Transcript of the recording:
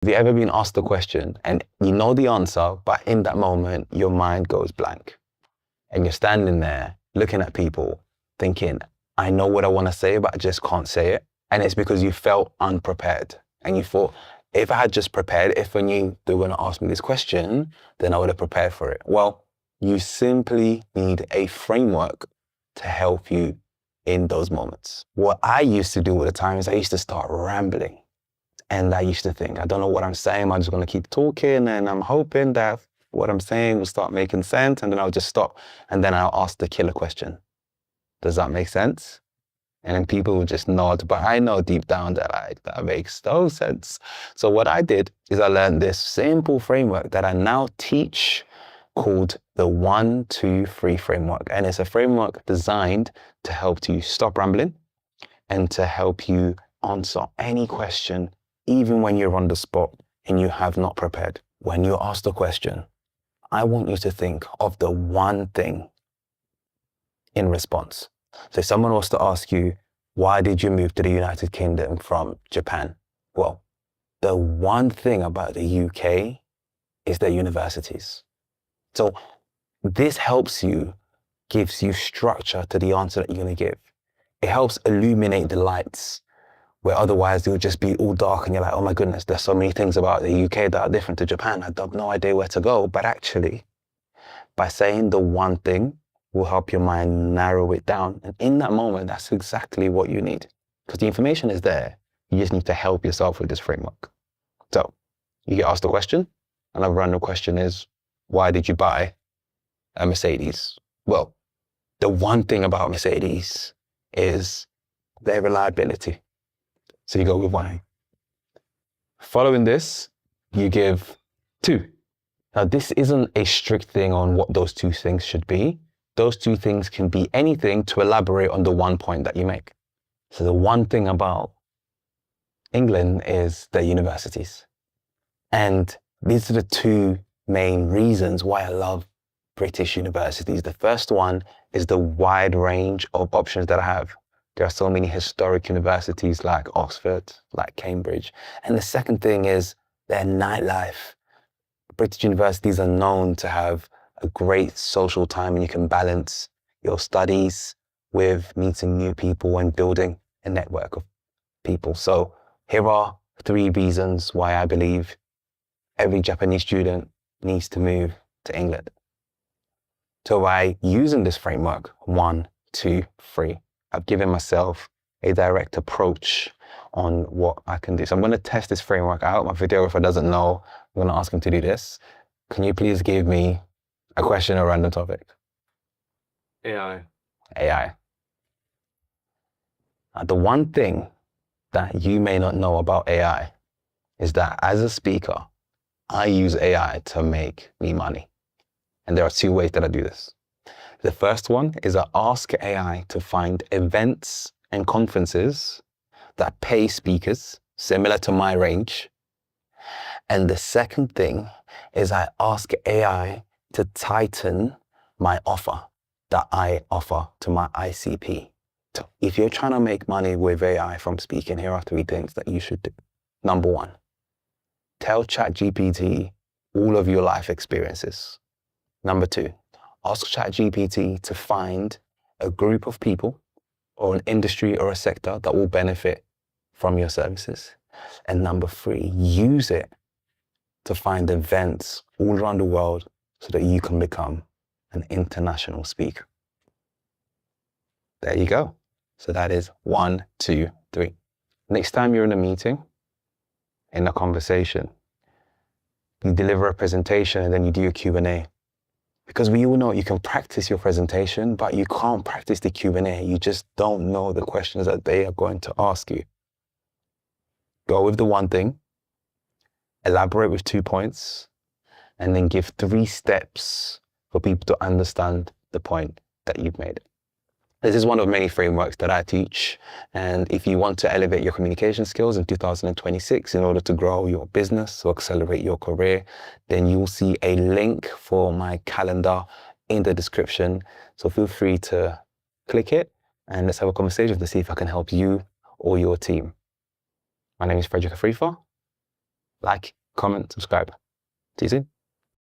Have you ever been asked a question and you know the answer, but in that moment, your mind goes blank and you're standing there looking at people thinking, I know what I want to say, but I just can't say it. And it's because you felt unprepared and you thought, if I had just prepared, if I knew they were going to ask me this question, then I would have prepared for it. Well, you simply need a framework to help you in those moments. What I used to do all the time is I used to start rambling. And I used to think, I don't know what I'm saying. I'm just going to keep talking. And I'm hoping that what I'm saying will start making sense. And then I'll just stop. And then I'll ask the killer question. Does that make sense? And then people will just nod. But I know deep down that that makes no sense. So what I did is I learned this simple framework that I now teach called the 1, 2, 3 framework. And it's a framework designed to help you stop rambling and to help you answer any question even when you're on the spot and you have not prepared. When you're asked a question, I want you to think of the one thing in response. So if someone was to ask you, why did you move to the United Kingdom from Japan? Well, the one thing about the UK is their universities. So this helps you, gives you structure to the answer that you're going to give. It helps illuminate the lights, where otherwise it would just be all dark and you're like, oh my goodness, there's so many things about the UK that are different to Japan. I have no idea where to go. But actually, by saying the one thing will help your mind narrow it down. And in that moment, that's exactly what you need. Because the information is there. You just need to help yourself with this framework. So you get asked a question. Another random question is, why did you buy a Mercedes? Well, the one thing about Mercedes is their reliability. So you go with 1. Following this, you give 2. Now, this isn't a strict thing on what those 2 things should be. Those 2 things can be anything to elaborate on the one point that you make. So the one thing about England is their universities. And these are the 2 main reasons why I love British universities. The first one is the wide range of options that I have. There are so many historic universities like Oxford, like Cambridge. And the second thing is their nightlife. British universities are known to have a great social time and you can balance your studies with meeting new people and building a network of people. So here are 3 reasons why I believe every Japanese student needs to move to England. So by using this framework, 1, 2, 3, I've given myself a direct approach on what I can do. So I'm going to test this framework out. My videographer doesn't know. I'm going to ask him to do this. Can you please give me a question or random topic? AI. AI. Now, the one thing that you may not know about AI is that as a speaker, I use AI to make me money. And there are 2 ways that I do this. The first one is I ask AI to find events and conferences that pay speakers similar to my range. And the second thing is I ask AI to tighten my offer that I offer to my ICP. So if you're trying to make money with AI from speaking, here are 3 things that you should do. Number 1, tell ChatGPT all of your life experiences. Number 2, ask ChatGPT to find a group of people or an industry or a sector that will benefit from your services. And number 3, use it to find events all around the world so that you can become an international speaker. There you go. So that is 1, 2, 3. Next time you're in a meeting, in a conversation, you deliver a presentation and then you do a Q&A. Because we all know you can practice your presentation, but you can't practice the Q&A. You just don't know the questions that they are going to ask you. Go with the one thing, elaborate with 2 points, and then give 3 steps for people to understand the point that you've made. This is one of many frameworks that I teach. And if you want to elevate your communication skills in 2026 in order to grow your business or accelerate your career, then you'll see a link for my calendar in the description. So feel free to click it and let's have a conversation to see if I can help you or your team. My name is Frederick Afrifa. Like, comment, subscribe. See you soon.